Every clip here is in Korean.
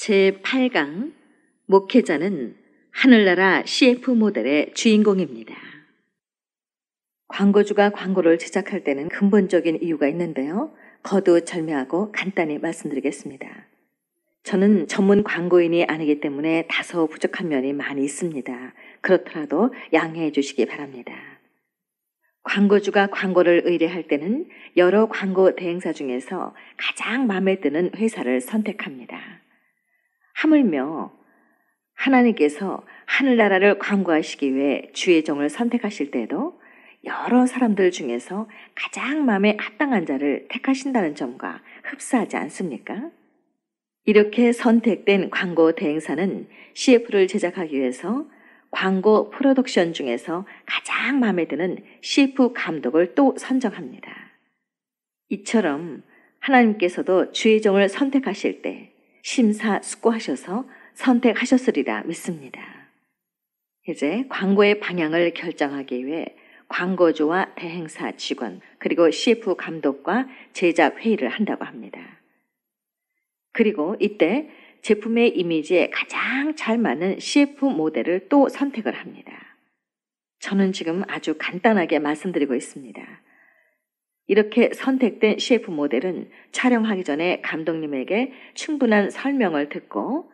제8강 목회자는 하늘나라 CF 모델의 주인공입니다. 광고주가 광고를 제작할 때는 근본적인 이유가 있는데요. 거두절미하고 간단히 말씀드리겠습니다. 저는 전문 광고인이 아니기 때문에 다소 부족한 면이 많이 있습니다. 그렇더라도 양해해 주시기 바랍니다. 광고주가 광고를 의뢰할 때는 여러 광고 대행사 중에서 가장 마음에 드는 회사를 선택합니다. 하물며 하나님께서 하늘나라를 광고하시기 위해 주의 종을 선택하실 때도 여러 사람들 중에서 가장 마음에 합당한 자를 택하신다는 점과 흡사하지 않습니까? 이렇게 선택된 광고 대행사는 CF를 제작하기 위해서 광고 프로덕션 중에서 가장 마음에 드는 CF 감독을 또 선정합니다. 이처럼 하나님께서도 주의 종을 선택하실 때 심사숙고하셔서 선택하셨으리라 믿습니다. 이제 광고의 방향을 결정하기 위해 광고주와 대행사 직원 그리고 CF 감독과 제작 회의를 한다고 합니다. 그리고 이때 제품의 이미지에 가장 잘 맞는 CF 모델을 또 선택을 합니다. 저는 지금 아주 간단하게 말씀드리고 있습니다. 이렇게 선택된 CF 모델은 촬영하기 전에 감독님에게 충분한 설명을 듣고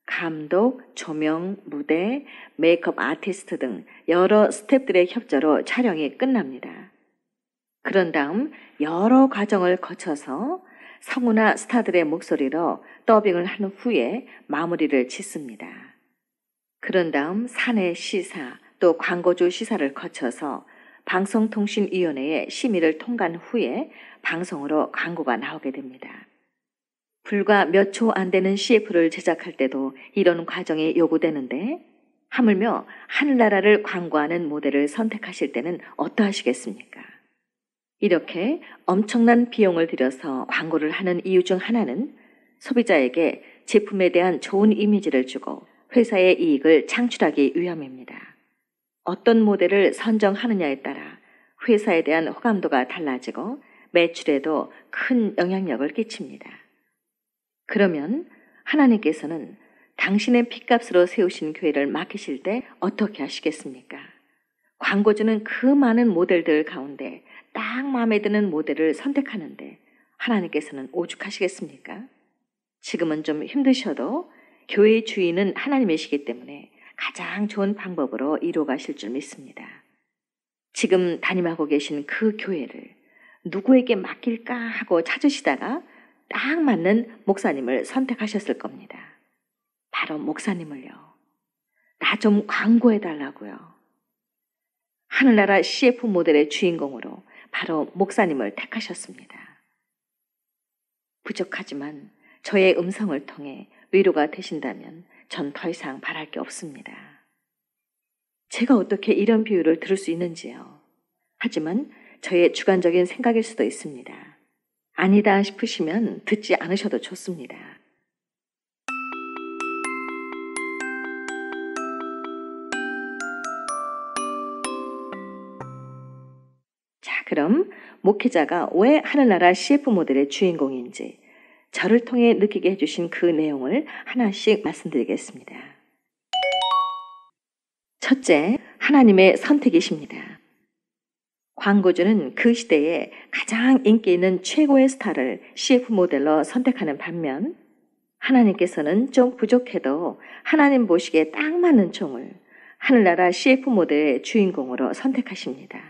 감독, 조명, 무대, 메이크업 아티스트 등 여러 스태프들의 협조로 촬영이 끝납니다. 그런 다음 여러 과정을 거쳐서 성우나 스타들의 목소리로 더빙을 한 후에 마무리를 짓습니다. 그런 다음 사내 시사 또 광고주 시사를 거쳐서 방송통신위원회의 심의를 통과한 후에 방송으로 광고가 나오게 됩니다. 불과 몇 초 안 되는 CF를 제작할 때도 이런 과정이 요구되는데 하물며 하늘나라를 광고하는 모델을 선택하실 때는 어떠하시겠습니까? 이렇게 엄청난 비용을 들여서 광고를 하는 이유 중 하나는 소비자에게 제품에 대한 좋은 이미지를 주고 회사의 이익을 창출하기 위함입니다. 어떤 모델을 선정하느냐에 따라 회사에 대한 호감도가 달라지고 매출에도 큰 영향력을 끼칩니다. 그러면 하나님께서는 당신의 핏값으로 세우신 교회를 맡기실 때 어떻게 하시겠습니까? 광고주는 그 많은 모델들 가운데 딱 마음에 드는 모델을 선택하는데 하나님께서는 오죽하시겠습니까? 지금은 좀 힘드셔도 교회의 주인은 하나님이시기 때문에 가장 좋은 방법으로 이루어가실 줄 믿습니다. 지금 담임하고 계신 그 교회를 누구에게 맡길까 하고 찾으시다가 딱 맞는 목사님을 선택하셨을 겁니다. 바로 목사님을요. 나 좀 광고해달라고요. 하늘나라 CF 모델의 주인공으로 바로 목사님을 택하셨습니다. 부족하지만 저의 음성을 통해 위로가 되신다면 전 더 이상 바랄 게 없습니다. 제가 어떻게 이런 비유를 들을 수 있는지요. 하지만 저의 주관적인 생각일 수도 있습니다. 아니다 싶으시면 듣지 않으셔도 좋습니다. 자, 그럼 목회자가 왜 하늘나라 CF 모델의 주인공인지 저를 통해 느끼게 해주신 그 내용을 하나씩 말씀드리겠습니다. 첫째, 하나님의 선택이십니다. 광고주는 그 시대에 가장 인기 있는 최고의 스타를 CF 모델로 선택하는 반면 하나님께서는 좀 부족해도 하나님 보시기에 딱 맞는 종을 하늘나라 CF 모델의 주인공으로 선택하십니다.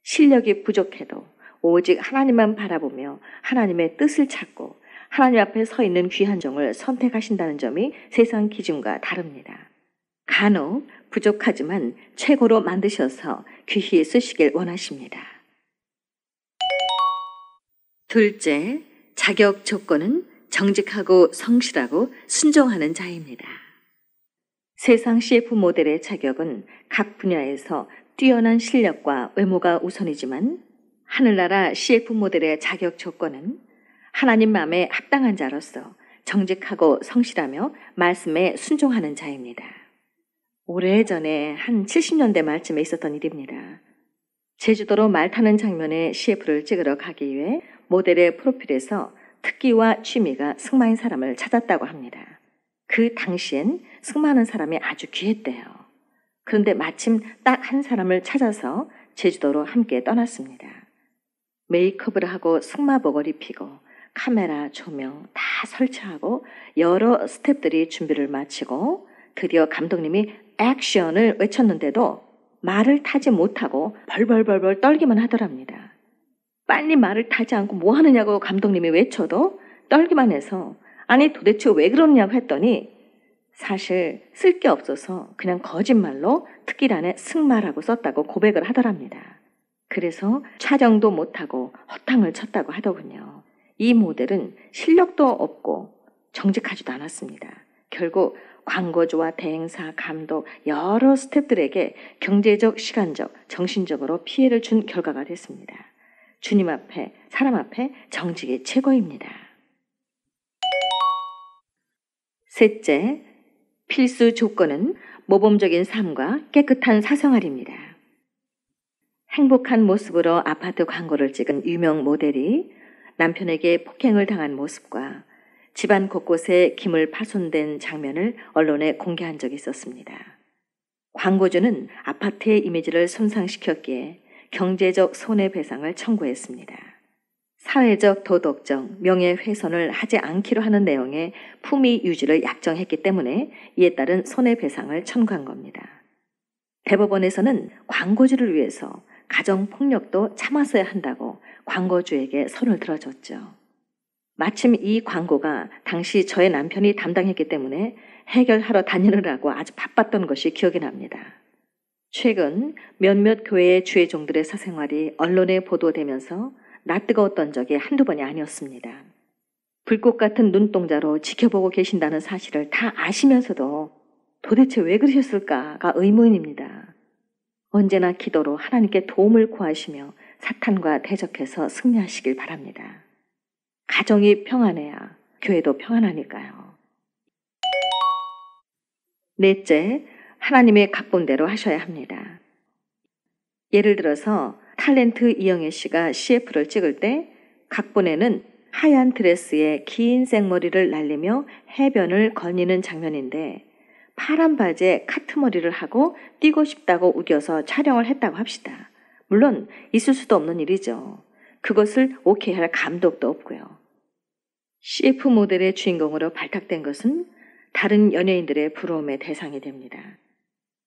실력이 부족해도 오직 하나님만 바라보며 하나님의 뜻을 찾고 하나님 앞에 서 있는 귀한 종을 선택하신다는 점이 세상 기준과 다릅니다. 간혹 부족하지만 최고로 만드셔서 귀히 쓰시길 원하십니다. 둘째, 자격 조건은 정직하고 성실하고 순종하는 자입니다. 세상 CF 모델의 자격은 각 분야에서 뛰어난 실력과 외모가 우선이지만 하늘나라 CF 모델의 자격 조건은 하나님 마음에 합당한 자로서 정직하고 성실하며 말씀에 순종하는 자입니다. 오래전에 한 70년대 말쯤에 있었던 일입니다. 제주도로 말 타는 장면의 CF를 찍으러 가기 위해 모델의 프로필에서 특기와 취미가 승마인 사람을 찾았다고 합니다. 그 당시엔 승마하는 사람이 아주 귀했대요. 그런데 마침 딱 한 사람을 찾아서 제주도로 함께 떠났습니다. 메이크업을 하고 승마복을 입히고 카메라, 조명 다 설치하고 여러 스태프들이 준비를 마치고 드디어 감독님이 액션을 외쳤는데도 말을 타지 못하고 벌벌벌벌 떨기만 하더랍니다. 빨리 말을 타지 않고 뭐 하느냐고 감독님이 외쳐도 떨기만 해서 아니 도대체 왜 그러냐고 했더니 사실 쓸 게 없어서 그냥 거짓말로 특기란에 승마라고 썼다고 고백을 하더랍니다. 그래서 촬영도 못하고 허탕을 쳤다고 하더군요. 이 모델은 실력도 없고 정직하지도 않았습니다. 결국 광고주와 대행사, 감독, 여러 스태프들에게 경제적, 시간적, 정신적으로 피해를 준 결과가 됐습니다. 주님 앞에, 사람 앞에 정직이 최고입니다. 셋째, 필수 조건은 모범적인 삶과 깨끗한 사생활입니다. 행복한 모습으로 아파트 광고를 찍은 유명 모델이 남편에게 폭행을 당한 모습과 집안 곳곳에 기물 파손된 장면을 언론에 공개한 적이 있었습니다. 광고주는 아파트의 이미지를 손상시켰기에 경제적 손해배상을 청구했습니다. 사회적, 도덕적, 명예훼손을 하지 않기로 하는 내용의 품위 유지를 약정했기 때문에 이에 따른 손해배상을 청구한 겁니다. 대법원에서는 광고주를 위해서 가정폭력도 참았어야 한다고 광고주에게 손을 들어줬죠. 마침 이 광고가 당시 저의 남편이 담당했기 때문에 해결하러 다니느라고 아주 바빴던 것이 기억이 납니다. 최근 몇몇 교회의 주의종들의 사생활이 언론에 보도되면서 낯뜨거웠던 적이 한두 번이 아니었습니다. 불꽃 같은 눈동자로 지켜보고 계신다는 사실을 다 아시면서도 도대체 왜 그러셨을까가 의문입니다. 언제나 기도로 하나님께 도움을 구하시며 사탄과 대적해서 승리하시길 바랍니다. 가정이 평안해야 교회도 평안하니까요. 넷째, 하나님의 각본대로 하셔야 합니다. 예를 들어서 탤런트 이영애 씨가 CF를 찍을 때 각본에는 하얀 드레스에 긴 생머리를 날리며 해변을 거니는 장면인데 파란 바지에 카트머리를 하고 뛰고 싶다고 우겨서 촬영을 했다고 합시다. 물론 있을 수도 없는 일이죠. 그것을 오케이 할 감독도 없고요. CF 모델의 주인공으로 발탁된 것은 다른 연예인들의 부러움의 대상이 됩니다.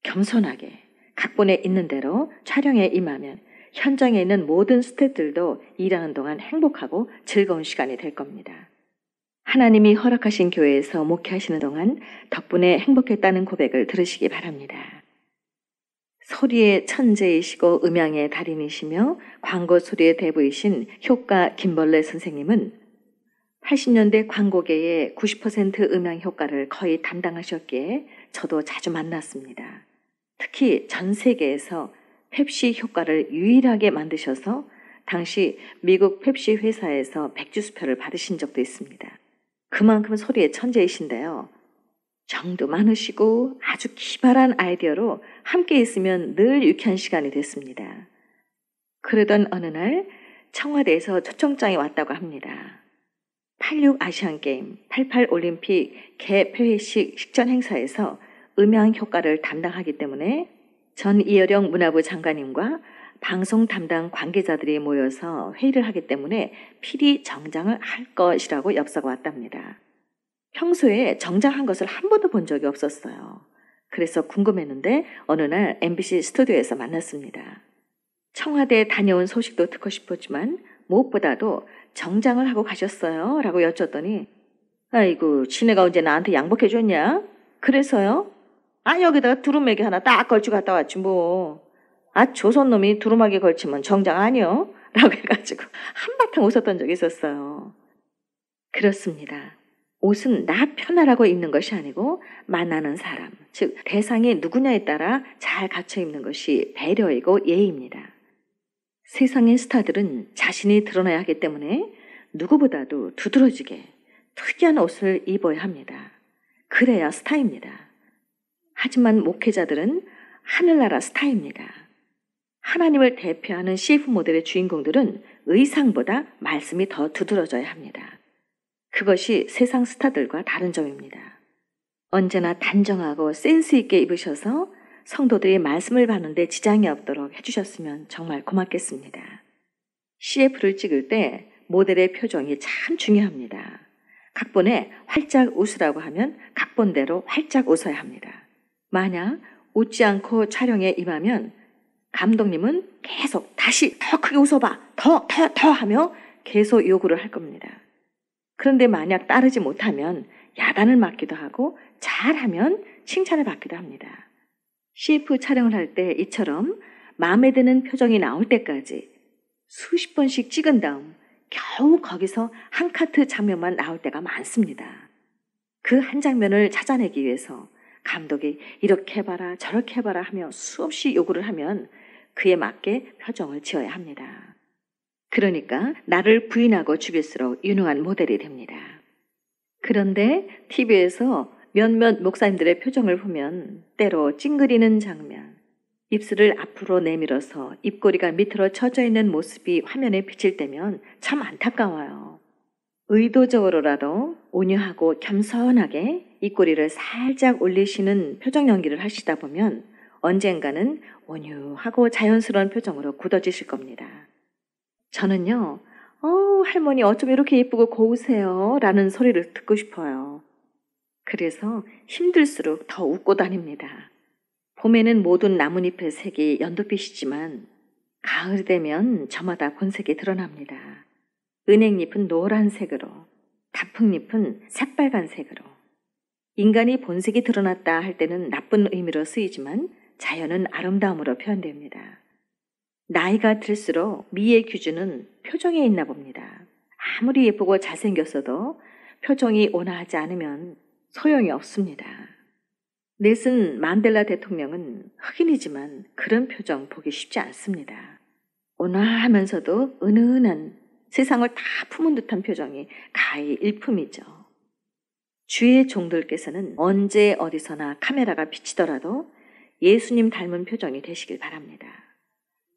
겸손하게 각본에 있는 대로 촬영에 임하면 현장에 있는 모든 스태프들도 일하는 동안 행복하고 즐거운 시간이 될 겁니다. 하나님이 허락하신 교회에서 목회하시는 동안 덕분에 행복했다는 고백을 들으시기 바랍니다. 소리의 천재이시고 음향의 달인이시며 광고 소리의 대부이신 효과 김벌레 선생님은 80년대 광고계의 90% 음향 효과를 거의 담당하셨기에 저도 자주 만났습니다. 특히 전 세계에서 펩시 효과를 유일하게 만드셔서 당시 미국 펩시 회사에서 백주수표를 받으신 적도 있습니다. 그만큼 소리의 천재이신데요. 정도 많으시고 아주 기발한 아이디어로 함께 있으면 늘 유쾌한 시간이 됐습니다. 그러던 어느 날 청와대에서 초청장이 왔다고 합니다. 86 아시안게임, 88 올림픽 개폐회식 식전 행사에서 음향 효과를 담당하기 때문에 전 이어령 문화부 장관님과 방송 담당 관계자들이 모여서 회의를 하기 때문에 필히 정장을 할 것이라고 엽서가 왔답니다. 평소에 정장한 것을 한 번도 본 적이 없었어요. 그래서 궁금했는데 어느 날 MBC 스튜디오에서 만났습니다. 청와대에 다녀온 소식도 듣고 싶었지만 무엇보다도 정장을 하고 가셨어요? 라고 여쭸더니 아이고 지네가 언제 나한테 양복해줬냐? 그래서요? 여기다가 두루마기 하나 딱 걸치고 갔다 왔지 뭐. 조선놈이 두루마기 걸치면 정장 아니요? 라고 해가지고 한바탕 웃었던 적이 있었어요. 그렇습니다. 옷은 나 편하라고 입는 것이 아니고 만나는 사람, 즉 대상이 누구냐에 따라 잘 갖춰 입는 것이 배려이고 예의입니다. 세상의 스타들은 자신이 드러나야 하기 때문에 누구보다도 두드러지게 특이한 옷을 입어야 합니다. 그래야 스타입니다. 하지만 목회자들은 하늘나라 스타입니다. 하나님을 대표하는 CF 모델의 주인공들은 의상보다 말씀이 더 두드러져야 합니다. 그것이 세상 스타들과 다른 점입니다. 언제나 단정하고 센스 있게 입으셔서 성도들이 말씀을 받는데 지장이 없도록 해주셨으면 정말 고맙겠습니다. CF를 찍을 때 모델의 표정이 참 중요합니다. 각본에 활짝 웃으라고 하면 각본대로 활짝 웃어야 합니다. 만약 웃지 않고 촬영에 임하면 감독님은 계속 다시 더 크게 웃어봐, 더 하며 계속 요구를 할 겁니다. 그런데 만약 따르지 못하면 야단을 맞기도 하고 잘하면 칭찬을 받기도 합니다. CF 촬영을 할 때 이처럼 마음에 드는 표정이 나올 때까지 수십 번씩 찍은 다음 겨우 거기서 한 카트 장면만 나올 때가 많습니다. 그 한 장면을 찾아내기 위해서 감독이 이렇게 해봐라 저렇게 해봐라 하며 수없이 요구를 하면 그에 맞게 표정을 지어야 합니다. 그러니까 나를 부인하고 죽일수록 유능한 모델이 됩니다. 그런데 TV에서 몇몇 목사님들의 표정을 보면 때로 찡그리는 장면, 입술을 앞으로 내밀어서 입꼬리가 밑으로 처져 있는 모습이 화면에 비칠 때면 참 안타까워요. 의도적으로라도 온유하고 겸손하게 입꼬리를 살짝 올리시는 표정 연기를 하시다 보면 언젠가는 온유하고 자연스러운 표정으로 굳어지실 겁니다. 저는요, 할머니 어쩜 이렇게 예쁘고 고우세요? 라는 소리를 듣고 싶어요. 그래서 힘들수록 더 웃고 다닙니다. 봄에는 모든 나뭇잎의 색이 연두빛이지만 가을이 되면 저마다 본색이 드러납니다. 은행잎은 노란색으로, 다풍잎은 새빨간색으로. 인간이 본색이 드러났다 할 때는 나쁜 의미로 쓰이지만 자연은 아름다움으로 표현됩니다. 나이가 들수록 미의 기준은 표정에 있나 봅니다. 아무리 예쁘고 잘생겼어도 표정이 온화하지 않으면 소용이 없습니다. 넬슨 만델라 대통령은 흑인이지만 그런 표정 보기 쉽지 않습니다. 온화하면서도 은은한 세상을 다 품은 듯한 표정이 가히 일품이죠. 주의 종들께서는 언제 어디서나 카메라가 비치더라도 예수님 닮은 표정이 되시길 바랍니다.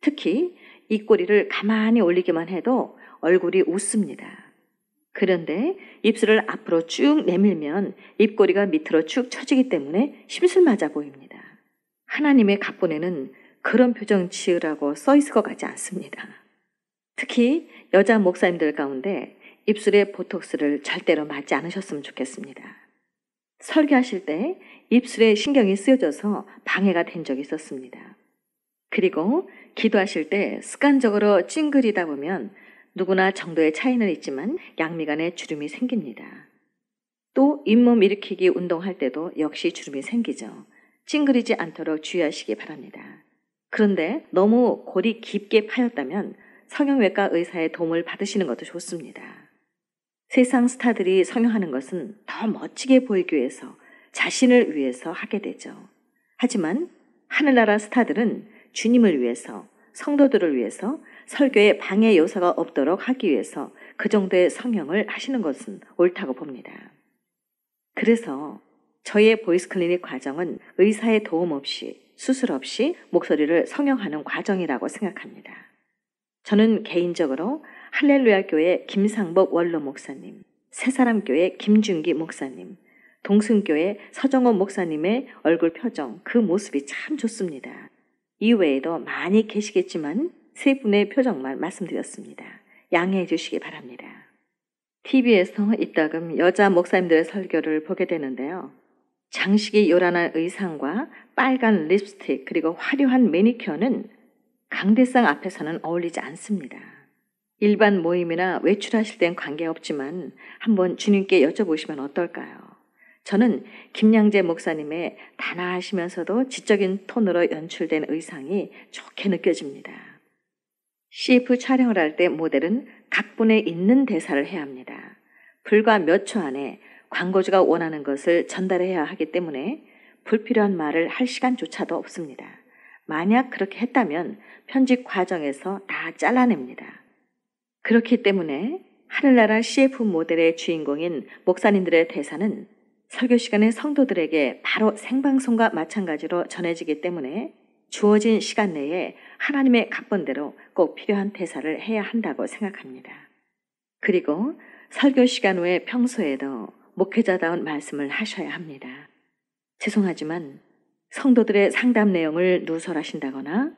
특히 입꼬리를 가만히 올리기만 해도 얼굴이 웃습니다. 그런데 입술을 앞으로 쭉 내밀면 입꼬리가 밑으로 축 처지기 때문에 심술맞아 보입니다. 하나님의 각본에는 그런 표정 지으라고 써 있을 것 같지 않습니다. 특히 여자 목사님들 가운데 입술에 보톡스를 절대로 맞지 않으셨으면 좋겠습니다. 설교하실 때 입술에 신경이 쓰여져서 방해가 된 적이 있었습니다. 그리고 기도하실 때 습관적으로 찡그리다 보면 누구나 정도의 차이는 있지만 양미간에 주름이 생깁니다. 또 잇몸 일으키기 운동할 때도 역시 주름이 생기죠. 찡그리지 않도록 주의하시기 바랍니다. 그런데 너무 골이 깊게 파였다면 성형외과 의사의 도움을 받으시는 것도 좋습니다. 세상 스타들이 성형하는 것은 더 멋지게 보이기 위해서 자신을 위해서 하게 되죠. 하지만 하늘나라 스타들은 주님을 위해서 성도들을 위해서 설교에 방해 요소가 없도록 하기 위해서 그 정도의 성형을 하시는 것은 옳다고 봅니다. 그래서 저의 보이스 클리닉 과정은 의사의 도움 없이 수술 없이 목소리를 성형하는 과정이라고 생각합니다. 저는 개인적으로 할렐루야 교회 김상복 원로 목사님, 새사람 교회 김준기 목사님, 동승교회 서정호 목사님의 얼굴 표정, 그 모습이 참 좋습니다. 이외에도 많이 계시겠지만 세 분의 표정만 말씀드렸습니다. 양해해 주시기 바랍니다. TV에서 이따금 여자 목사님들의 설교를 보게 되는데요. 장식이 요란한 의상과 빨간 립스틱 그리고 화려한 매니큐어는 강대상 앞에서는 어울리지 않습니다. 일반 모임이나 외출하실 땐 관계없지만 한번 주님께 여쭤보시면 어떨까요? 저는 김양재 목사님의 단아하시면서도 지적인 톤으로 연출된 의상이 좋게 느껴집니다. CF 촬영을 할 때 모델은 각본에 있는 대사를 해야 합니다. 불과 몇 초 안에 광고주가 원하는 것을 전달해야 하기 때문에 불필요한 말을 할 시간조차도 없습니다. 만약 그렇게 했다면 편집 과정에서 다 잘라냅니다. 그렇기 때문에 하늘나라 CF 모델의 주인공인 목사님들의 대사는 설교 시간에 성도들에게 바로 생방송과 마찬가지로 전해지기 때문에 주어진 시간 내에 하나님의 각본대로 꼭 필요한 대사를 해야 한다고 생각합니다. 그리고 설교 시간 외에 평소에도 목회자다운 말씀을 하셔야 합니다. 죄송하지만 성도들의 상담 내용을 누설하신다거나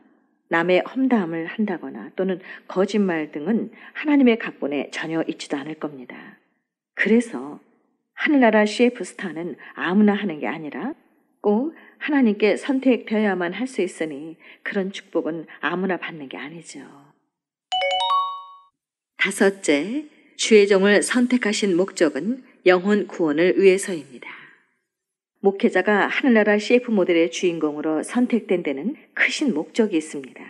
남의 험담을 한다거나 또는 거짓말 등은 하나님의 각본에 전혀 있지도 않을 겁니다. 그래서 하늘나라 CF 스타는 아무나 하는 게 아니라 꼭 하나님께 선택되어야만 할 수 있으니 그런 축복은 아무나 받는 게 아니죠. 다섯째, 주의 종을 선택하신 목적은 영혼 구원을 위해서입니다. 목회자가 하늘나라 CF 모델의 주인공으로 선택된 데는 크신 목적이 있습니다.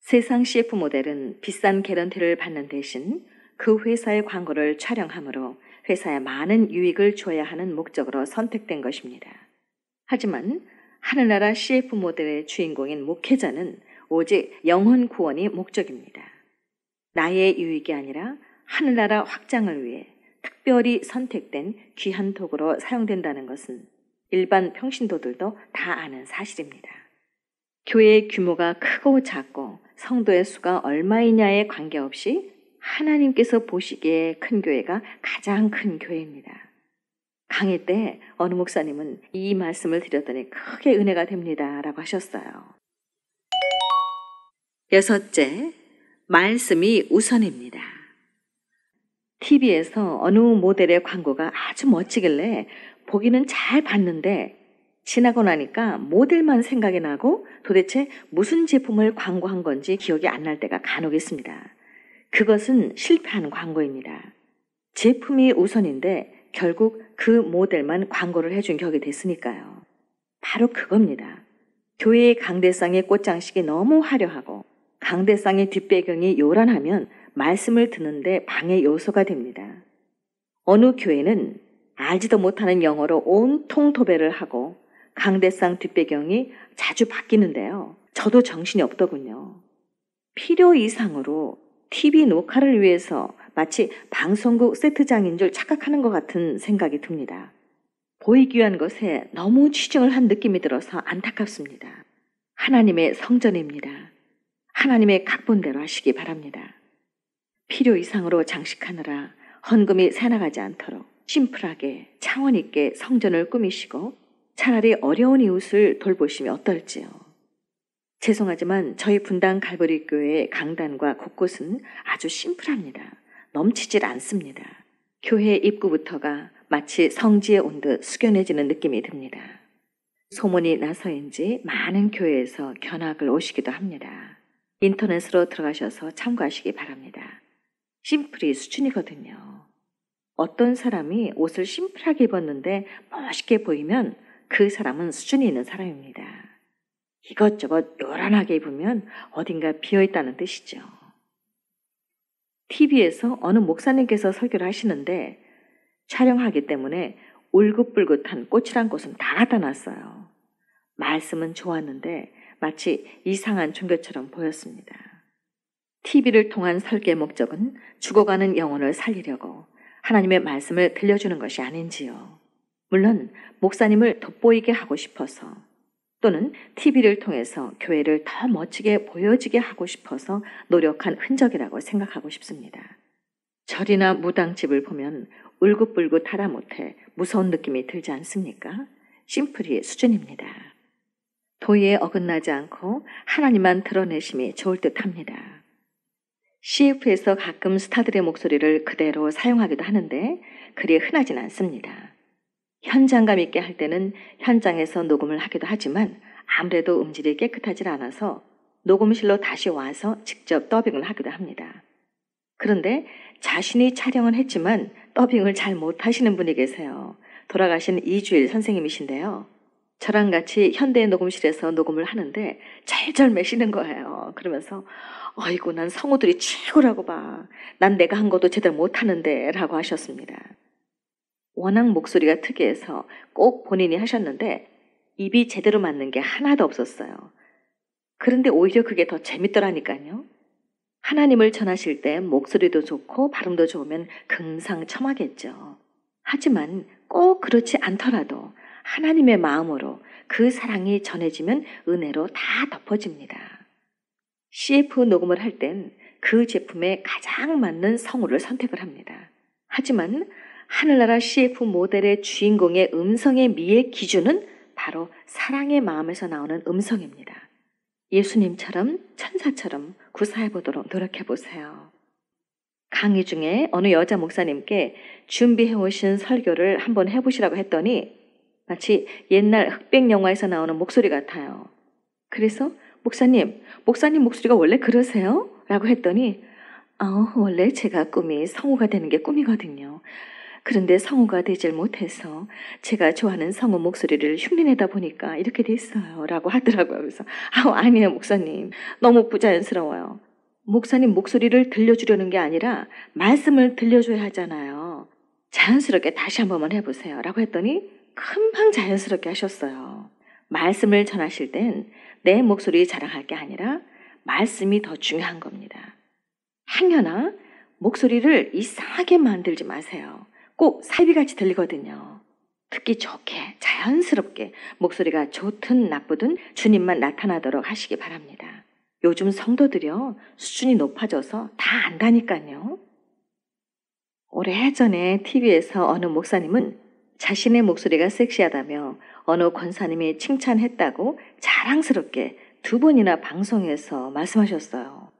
세상 CF 모델은 비싼 개런티를 받는 대신 그 회사의 광고를 촬영하므로 회사에 많은 유익을 줘야 하는 목적으로 선택된 것입니다. 하지만 하늘나라 CF 모델의 주인공인 목회자는 오직 영혼 구원이 목적입니다. 나의 유익이 아니라 하늘나라 확장을 위해 특별히 선택된 귀한 도구로 사용된다는 것은 일반 평신도들도 다 아는 사실입니다. 교회의 규모가 크고 작고 성도의 수가 얼마이냐에 관계없이 하나님께서 보시기에 큰 교회가 가장 큰 교회입니다. 강의 때 어느 목사님은 이 말씀을 드렸더니 크게 은혜가 됩니다 라고 하셨어요. 여섯째, 말씀이 우선입니다. TV에서 어느 모델의 광고가 아주 멋지길래 보기는 잘 봤는데 지나고 나니까 모델만 생각이 나고 도대체 무슨 제품을 광고한 건지 기억이 안 날 때가 간혹 있습니다. 그것은 실패한 광고입니다. 제품이 우선인데 결국 그 모델만 광고를 해준 격이 됐으니까요. 바로 그겁니다. 교회의 강대상의 꽃장식이 너무 화려하고 강대상의 뒷배경이 요란하면 말씀을 듣는데 방해 요소가 됩니다. 어느 교회는 알지도 못하는 영어로 온통 도배를 하고 강대상 뒷배경이 자주 바뀌는데요. 저도 정신이 없더군요. 필요 이상으로 TV 녹화를 위해서 마치 방송국 세트장인 줄 착각하는 것 같은 생각이 듭니다. 보이기 위한 것에 너무 치중을 한 느낌이 들어서 안타깝습니다. 하나님의 성전입니다. 하나님의 각본대로 하시기 바랍니다. 필요 이상으로 장식하느라 헌금이 새나가지 않도록 심플하게 차원 있게 성전을 꾸미시고 차라리 어려운 이웃을 돌보시면 어떨지요. 죄송하지만 저희 분당 갈보리 교회의 강단과 곳곳은 아주 심플합니다. 넘치질 않습니다. 교회 입구부터가 마치 성지에 온 듯 숙연해지는 느낌이 듭니다. 소문이 나서인지 많은 교회에서 견학을 오시기도 합니다. 인터넷으로 들어가셔서 참고하시기 바랍니다. 심플이 수준이거든요. 어떤 사람이 옷을 심플하게 입었는데 멋있게 보이면 그 사람은 수준이 있는 사람입니다. 이것저것 요란하게 입으면 어딘가 비어있다는 뜻이죠. TV에서 어느 목사님께서 설교를 하시는데 촬영하기 때문에 울긋불긋한 꽃이란 꽃은 다 갖다 놨어요. 말씀은 좋았는데 마치 이상한 종교처럼 보였습니다. TV를 통한 설교의 목적은 죽어가는 영혼을 살리려고 하나님의 말씀을 들려주는 것이 아닌지요. 물론 목사님을 돋보이게 하고 싶어서 또는 TV를 통해서 교회를 더 멋지게 보여지게 하고 싶어서 노력한 흔적이라고 생각하고 싶습니다. 절이나 무당집을 보면 울긋불긋하다 못해 무서운 느낌이 들지 않습니까? 심플이 수준입니다. 도의에 어긋나지 않고 하나님만 드러내심이 좋을 듯합니다. CF에서 가끔 스타들의 목소리를 그대로 사용하기도 하는데 그리 흔하진 않습니다. 현장감 있게 할 때는 현장에서 녹음을 하기도 하지만 아무래도 음질이 깨끗하지 않아서 녹음실로 다시 와서 직접 더빙을 하기도 합니다. 그런데 자신이 촬영은 했지만 더빙을 잘 못하시는 분이 계세요. 돌아가신 이주일 선생님이신데요. 저랑 같이 현대 녹음실에서 녹음을 하는데 절절 매시는 거예요. 그러면서 어이구 난 성우들이 최고라고 봐. 난 내가 한 것도 제대로 못하는데 라고 하셨습니다. 워낙 목소리가 특이해서 꼭 본인이 하셨는데 입이 제대로 맞는 게 하나도 없었어요. 그런데 오히려 그게 더 재밌더라니까요. 하나님을 전하실 때 목소리도 좋고 발음도 좋으면 금상첨화겠죠. 하지만 꼭 그렇지 않더라도 하나님의 마음으로 그 사랑이 전해지면 은혜로 다 덮어집니다. CF 녹음을 할 땐 그 제품에 가장 맞는 성우를 선택을 합니다. 하지만 하늘나라 CF 모델의 주인공의 음성의 미의 기준은 바로 사랑의 마음에서 나오는 음성입니다. 예수님처럼 천사처럼 구사해보도록 노력해보세요. 강의 중에 어느 여자 목사님께 준비해오신 설교를 한번 해보시라고 했더니 마치 옛날 흑백 영화에서 나오는 목소리 같아요. 그래서 목사님 목소리가 원래 그러세요? 라고 했더니 원래 제가 꿈이 성우가 되는 게 꿈이거든요. 그런데 성우가 되질 못해서 제가 좋아하는 성우 목소리를 흉내내다 보니까 이렇게 됐어요. 라고 하더라고요. 그래서 아니에요 목사님. 너무 부자연스러워요. 목사님 목소리를 들려주려는 게 아니라 말씀을 들려줘야 하잖아요. 자연스럽게 다시 한 번만 해보세요. 라고 했더니 금방 자연스럽게 하셨어요. 말씀을 전하실 땐 내 목소리 자랑할 게 아니라 말씀이 더 중요한 겁니다. 행여나 목소리를 이상하게 만들지 마세요. 꼭 사비같이 들리거든요. 듣기 좋게 자연스럽게 목소리가 좋든 나쁘든 주님만 나타나도록 하시기 바랍니다. 요즘 성도들이요 수준이 높아져서 다 안다니까요. 오래전에 TV에서 어느 목사님은 자신의 목소리가 섹시하다며 어느 권사님이 칭찬했다고 자랑스럽게 2번이나 방송에서 말씀하셨어요.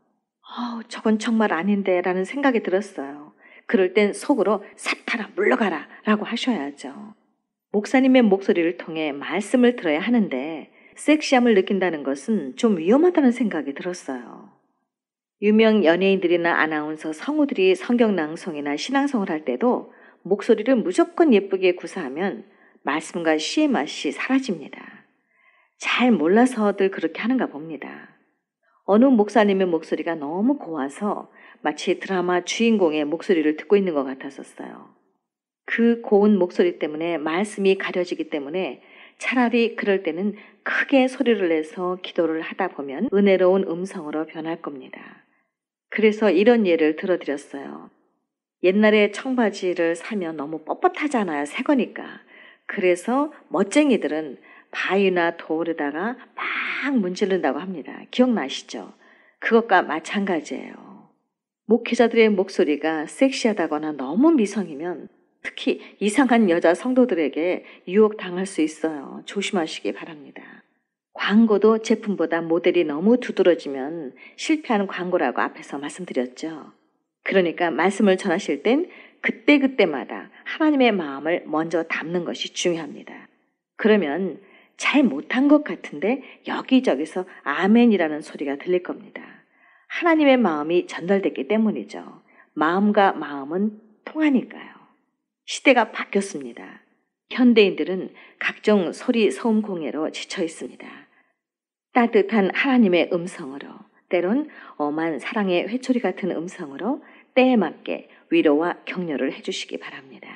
저건 정말 아닌데 라는 생각이 들었어요. 그럴 땐 속으로 사타라 물러가라 라고 하셔야죠. 목사님의 목소리를 통해 말씀을 들어야 하는데 섹시함을 느낀다는 것은 좀 위험하다는 생각이 들었어요. 유명 연예인들이나 아나운서 성우들이 성경 낭송이나 신앙송을 할 때도 목소리를 무조건 예쁘게 구사하면 말씀과 시의 맛이 사라집니다. 잘 몰라서들 그렇게 하는가 봅니다. 어느 목사님의 목소리가 너무 고와서 마치 드라마 주인공의 목소리를 듣고 있는 것 같았었어요. 그 고운 목소리 때문에 말씀이 가려지기 때문에 차라리 그럴 때는 크게 소리를 내서 기도를 하다 보면 은혜로운 음성으로 변할 겁니다. 그래서 이런 예를 들어드렸어요. 옛날에 청바지를 사면 너무 뻣뻣하잖아요. 새 거니까. 그래서 멋쟁이들은 바위나 돌에다가 막 문지른다고 합니다. 기억나시죠? 그것과 마찬가지예요. 목회자들의 목소리가 섹시하다거나 너무 미성이면 특히 이상한 여자 성도들에게 유혹당할 수 있어요. 조심하시기 바랍니다. 광고도 제품보다 모델이 너무 두드러지면 실패하는 광고라고 앞에서 말씀드렸죠. 그러니까 말씀을 전하실 땐 그때그때마다 하나님의 마음을 먼저 담는 것이 중요합니다. 그러면 잘 못한 것 같은데 여기저기서 아멘이라는 소리가 들릴 겁니다. 하나님의 마음이 전달됐기 때문이죠. 마음과 마음은 통하니까요. 시대가 바뀌었습니다. 현대인들은 각종 소리 소음 공해로 지쳐 있습니다. 따뜻한 하나님의 음성으로, 때론 엄한 사랑의 회초리 같은 음성으로 때에 맞게 위로와 격려를 해주시기 바랍니다.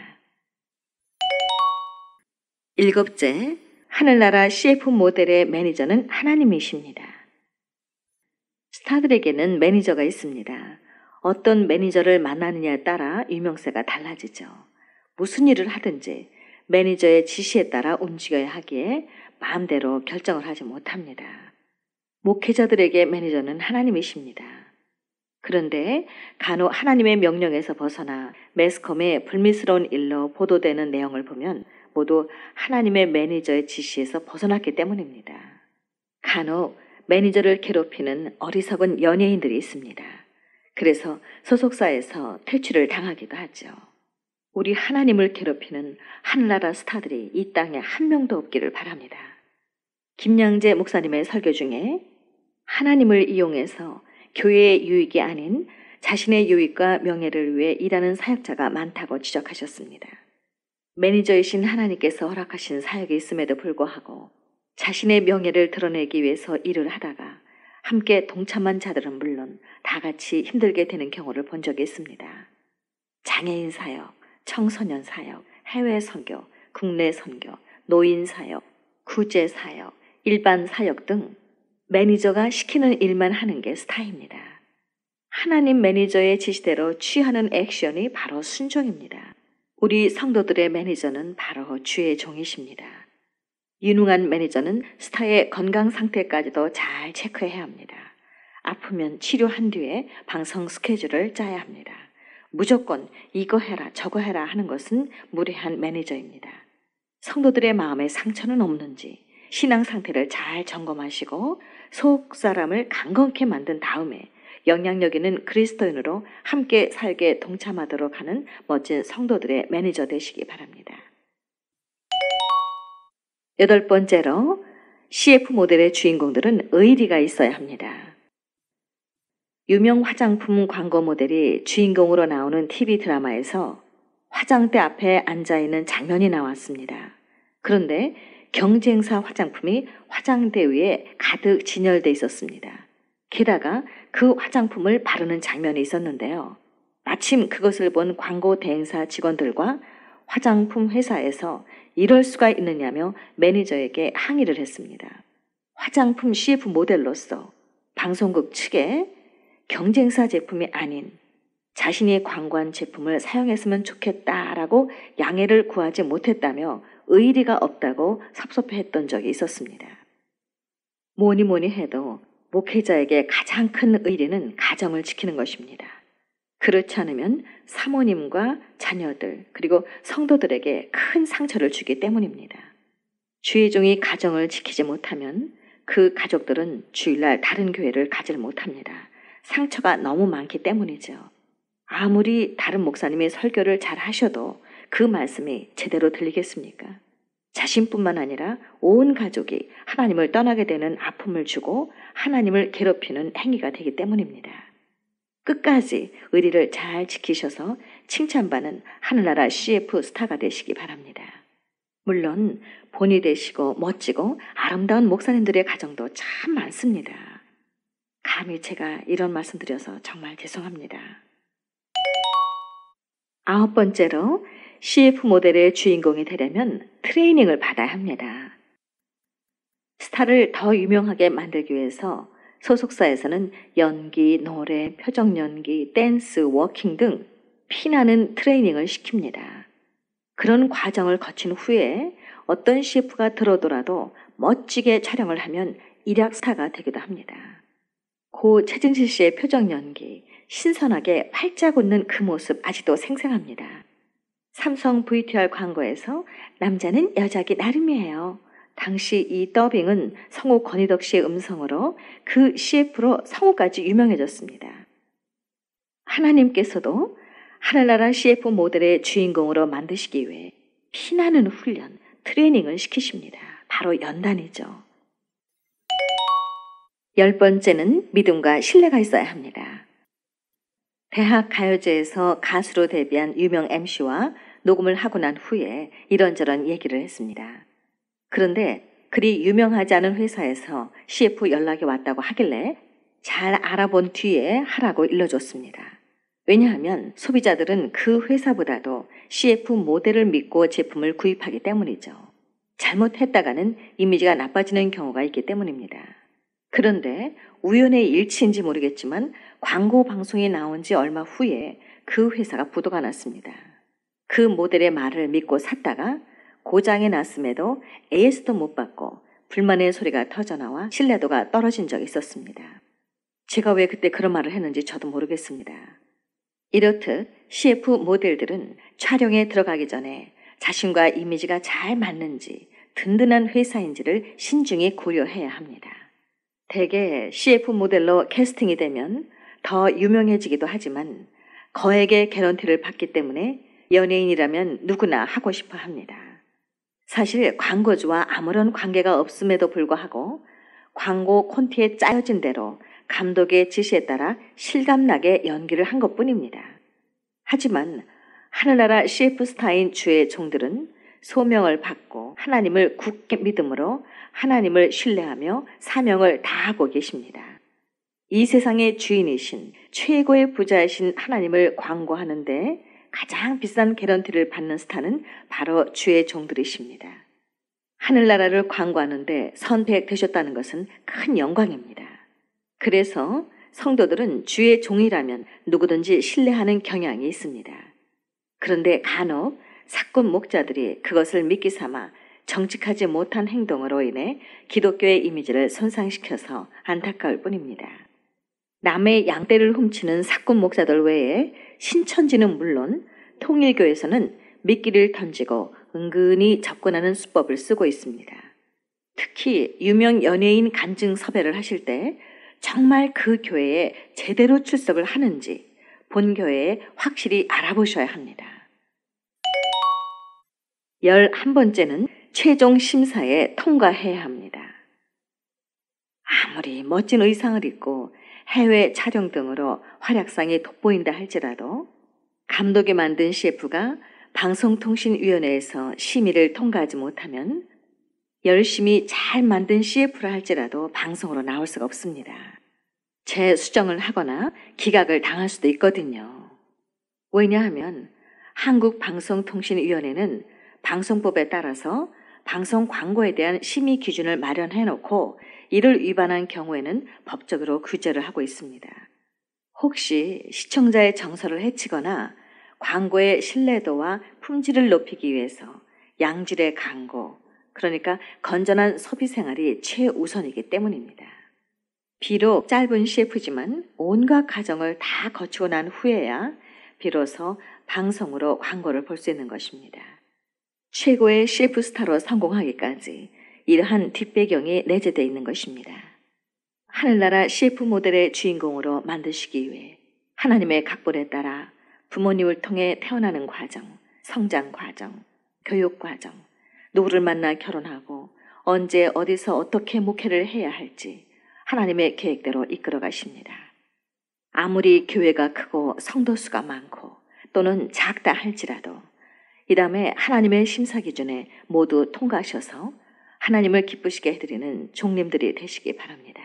7째, 하늘나라 CF 모델의 매니저는 하나님이십니다. 스타들에게는 매니저가 있습니다. 어떤 매니저를 만나느냐에 따라 유명세가 달라지죠. 무슨 일을 하든지 매니저의 지시에 따라 움직여야 하기에 마음대로 결정을 하지 못합니다. 목회자들에게 매니저는 하나님이십니다. 그런데 간혹 하나님의 명령에서 벗어나 매스컴의 불미스러운 일로 보도되는 내용을 보면 모두 하나님의 매니저의 지시에서 벗어났기 때문입니다. 간혹 매니저를 괴롭히는 어리석은 연예인들이 있습니다. 그래서 소속사에서 퇴출을 당하기도 하죠. 우리 하나님을 괴롭히는 하늘나라 스타들이 이 땅에 한 명도 없기를 바랍니다. 김양재 목사님의 설교 중에 하나님을 이용해서 교회의 유익이 아닌 자신의 유익과 명예를 위해 일하는 사역자가 많다고 지적하셨습니다. 매니저이신 하나님께서 허락하신 사역이 있음에도 불구하고 자신의 명예를 드러내기 위해서 일을 하다가 함께 동참한 자들은 물론 다 같이 힘들게 되는 경우를 본 적이 있습니다. 장애인 사역, 청소년 사역, 해외 선교, 국내 선교, 노인 사역, 구제 사역, 일반 사역 등 매니저가 시키는 일만 하는 게 스타입니다. 하나님 매니저의 지시대로 취하는 액션이 바로 순종입니다. 우리 성도들의 매니저는 바로 주의 종이십니다. 유능한 매니저는 스타의 건강 상태까지도 잘 체크해야 합니다. 아프면 치료한 뒤에 방송 스케줄을 짜야 합니다. 무조건 이거 해라 저거 해라 하는 것은 무례한 매니저입니다. 성도들의 마음에 상처는 없는지 신앙 상태를 잘 점검하시고 속 사람을 강건케 만든 다음에 영향력 있는 그리스도인으로 함께 살게 동참하도록 하는 멋진 성도들의 매니저 되시기 바랍니다. 8번째로 CF 모델의 주인공들은 의리가 있어야 합니다. 유명 화장품 광고 모델이 주인공으로 나오는 TV 드라마에서 화장대 앞에 앉아있는 장면이 나왔습니다. 그런데 경쟁사 화장품이 화장대 위에 가득 진열돼 있었습니다. 게다가 그 화장품을 바르는 장면이 있었는데요. 마침 그것을 본 광고 대행사 직원들과 화장품 회사에서 이럴 수가 있느냐며 매니저에게 항의를 했습니다. 화장품 CF 모델로서 방송국 측에 경쟁사 제품이 아닌 자신이 광고한 제품을 사용했으면 좋겠다라고 양해를 구하지 못했다며 의리가 없다고 섭섭해했던 적이 있었습니다. 뭐니 해도 목회자에게 가장 큰 의리는 가정을 지키는 것입니다. 그렇지 않으면 사모님과 자녀들 그리고 성도들에게 큰 상처를 주기 때문입니다. 주의 종이 가정을 지키지 못하면 그 가족들은 주일날 다른 교회를 가지를 못합니다. 상처가 너무 많기 때문이죠. 아무리 다른 목사님이 설교를 잘 하셔도 그 말씀이 제대로 들리겠습니까? 자신뿐만 아니라 온 가족이 하나님을 떠나게 되는 아픔을 주고 하나님을 괴롭히는 행위가 되기 때문입니다. 끝까지 의리를 잘 지키셔서 칭찬받는 하늘나라 CF 스타가 되시기 바랍니다. 물론 본이 되시고 멋지고 아름다운 목사님들의 가정도 참 많습니다. 감히 제가 이런 말씀 드려서 정말 죄송합니다. 9번째로 CF 모델의 주인공이 되려면 트레이닝을 받아야 합니다. 스타를 더 유명하게 만들기 위해서 소속사에서는 연기, 노래, 표정 연기, 댄스, 워킹 등 피나는 트레이닝을 시킵니다. 그런 과정을 거친 후에 어떤 CF가 들어오더라도 멋지게 촬영을 하면 일약 스타가 되기도 합니다. 고 최진실 씨의 표정 연기, 신선하게 활짝 웃는 그 모습 아직도 생생합니다. 삼성 VTR 광고에서 남자는 여자기 나름이에요. 당시 이 더빙은 성우 권희덕 씨의 음성으로 그 CF로 성우까지 유명해졌습니다. 하나님께서도 하늘나라 CF 모델의 주인공으로 만드시기 위해 피나는 훈련, 트레이닝을 시키십니다. 바로 연단이죠. 10번째는 믿음과 신뢰가 있어야 합니다. 대학 가요제에서 가수로 데뷔한 유명 MC와 녹음을 하고 난 후에 이런저런 얘기를 했습니다. 그런데 그리 유명하지 않은 회사에서 CF 연락이 왔다고 하길래 잘 알아본 뒤에 하라고 일러줬습니다. 왜냐하면 소비자들은 그 회사보다도 CF 모델을 믿고 제품을 구입하기 때문이죠. 잘못했다가는 이미지가 나빠지는 경우가 있기 때문입니다. 그런데 우연의 일치인지 모르겠지만 광고 방송이 나온 지 얼마 후에 그 회사가 부도가 났습니다. 그 모델의 말을 믿고 샀다가 고장이 났음에도 AS도 못 받고 불만의 소리가 터져나와 신뢰도가 떨어진 적이 있었습니다. 제가 왜 그때 그런 말을 했는지 저도 모르겠습니다. 이렇듯 CF 모델들은 촬영에 들어가기 전에 자신과 이미지가 잘 맞는지 든든한 회사인지를 신중히 고려해야 합니다. 대개 CF 모델로 캐스팅이 되면 더 유명해지기도 하지만 거액의 개런티를 받기 때문에 연예인이라면 누구나 하고 싶어 합니다. 사실 광고주와 아무런 관계가 없음에도 불구하고 광고 콘티에 짜여진 대로 감독의 지시에 따라 실감나게 연기를 한 것뿐입니다. 하지만 하늘나라 CF 스타인 주의 종들은 소명을 받고 하나님을 굳게 믿음으로 하나님을 신뢰하며 사명을 다하고 계십니다. 이 세상의 주인이신 최고의 부자이신 하나님을 광고하는데 가장 비싼 개런티를 받는 스타는 바로 주의 종들이십니다. 하늘나라를 광고하는데 선택되셨다는 것은 큰 영광입니다. 그래서 성도들은 주의 종이라면 누구든지 신뢰하는 경향이 있습니다. 그런데 간혹 사꾼 목자들이 그것을 미끼 삼아 정직하지 못한 행동으로 인해 기독교의 이미지를 손상시켜서 안타까울 뿐입니다. 남의 양떼를 훔치는 사꾼 목사들 외에 신천지는 물론 통일교에서는 미끼를 던지고 은근히 접근하는 수법을 쓰고 있습니다. 특히 유명 연예인 간증 섭외를 하실 때 정말 그 교회에 제대로 출석을 하는지 본 교회에 확실히 알아보셔야 합니다. 11번째는 최종 심사에 통과해야 합니다. 아무리 멋진 의상을 입고 해외 촬영 등으로 활약상이 돋보인다 할지라도 감독이 만든 CF가 방송통신위원회에서 심의를 통과하지 못하면 열심히 잘 만든 CF라 할지라도 방송으로 나올 수가 없습니다. 재수정을 하거나 기각을 당할 수도 있거든요. 왜냐하면 한국방송통신위원회는 방송법에 따라서 방송 광고에 대한 심의 기준을 마련해 놓고 이를 위반한 경우에는 법적으로 규제를 하고 있습니다. 혹시 시청자의 정서를 해치거나 광고의 신뢰도와 품질을 높이기 위해서 양질의 광고, 그러니까 건전한 소비 생활이 최우선이기 때문입니다. 비록 짧은 CF지만 온갖 과정을 다 거치고 난 후에야 비로소 방송으로 광고를 볼 수 있는 것입니다. 최고의 CF 스타로 성공하기까지 이러한 뒷배경이 내재되어 있는 것입니다. 하늘나라 CF 모델의 주인공으로 만드시기 위해 하나님의 각본에 따라 부모님을 통해 태어나는 과정, 성장 과정, 교육 과정, 누구를 만나 결혼하고 언제 어디서 어떻게 목회를 해야 할지 하나님의 계획대로 이끌어 가십니다. 아무리 교회가 크고 성도 수가 많고 또는 작다 할지라도 이 다음에 하나님의 심사 기준에 모두 통과하셔서 하나님을 기쁘시게 해드리는 종님들이 되시기 바랍니다.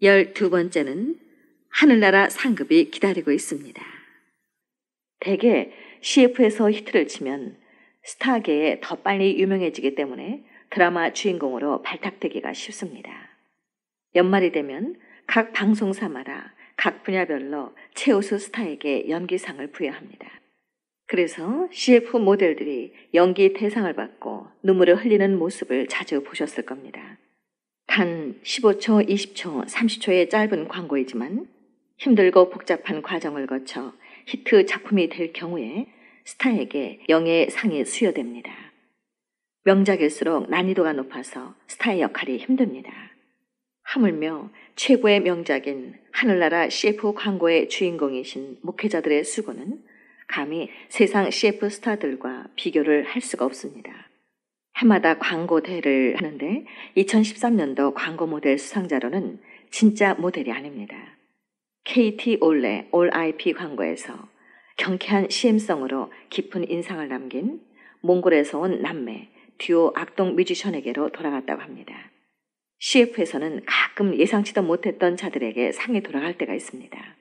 12번째는 하늘나라 상급이 기다리고 있습니다. 대개 CF에서 히트를 치면 스타계에 더 빨리 유명해지기 때문에 드라마 주인공으로 발탁되기가 쉽습니다. 연말이 되면 각 방송사마다 각 분야별로 최우수 스타에게 연기상을 부여합니다. 그래서 CF 모델들이 연기 대상을 받고 눈물을 흘리는 모습을 자주 보셨을 겁니다. 단 15초, 20초, 30초의 짧은 광고이지만 힘들고 복잡한 과정을 거쳐 히트 작품이 될 경우에 스타에게 영예의 상이 수여됩니다. 명작일수록 난이도가 높아서 스타의 역할이 힘듭니다. 하물며 최고의 명작인 하늘나라 CF 광고의 주인공이신 목회자들의 수고는 감히 세상 CF 스타들과 비교를 할 수가 없습니다. 해마다 광고 대회를 하는데 2013년도 광고 모델 수상자로는 진짜 모델이 아닙니다. KT 올레 올 IP 광고에서 경쾌한 CM성으로 깊은 인상을 남긴 몽골에서 온 남매 듀오 악동 뮤지션에게로 돌아갔다고 합니다. CF에서는 가끔 예상치도 못했던 자들에게 상이 돌아갈 때가 있습니다.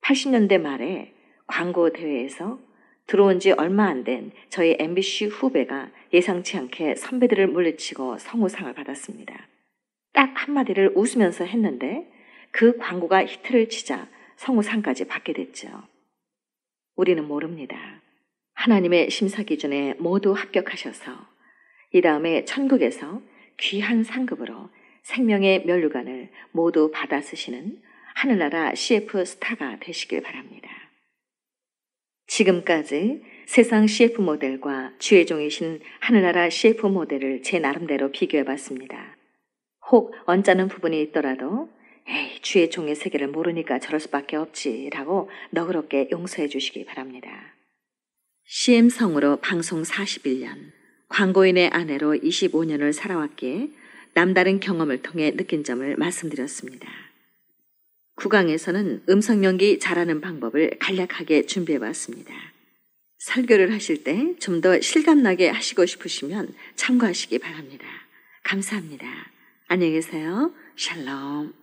80년대 말에 광고 대회에서 들어온 지 얼마 안 된 저희 MBC 후배가 예상치 않게 선배들을 물리치고 성우상을 받았습니다. 딱 한마디를 웃으면서 했는데 그 광고가 히트를 치자 성우상까지 받게 됐죠. 우리는 모릅니다. 하나님의 심사 기준에 모두 합격하셔서 이 다음에 천국에서 귀한 상급으로 생명의 면류관을 모두 받아 쓰시는 하늘나라 CF 스타가 되시길 바랍니다. 지금까지 세상 CF 모델과 주의 종이신 하늘나라 CF 모델을 제 나름대로 비교해봤습니다. 혹 언짢은 부분이 있더라도 에이, 주의 종의 세계를 모르니까 저럴 수밖에 없지라고 너그럽게 용서해 주시기 바랍니다. CM성으로 방송 41년, 광고인의 아내로 25년을 살아왔기에 남다른 경험을 통해 느낀 점을 말씀드렸습니다. 9강에서는 음성 연기 잘하는 방법을 간략하게 준비해봤습니다. 설교를 하실 때 좀 더 실감나게 하시고 싶으시면 참고하시기 바랍니다. 감사합니다. 안녕히 계세요. 샬롬.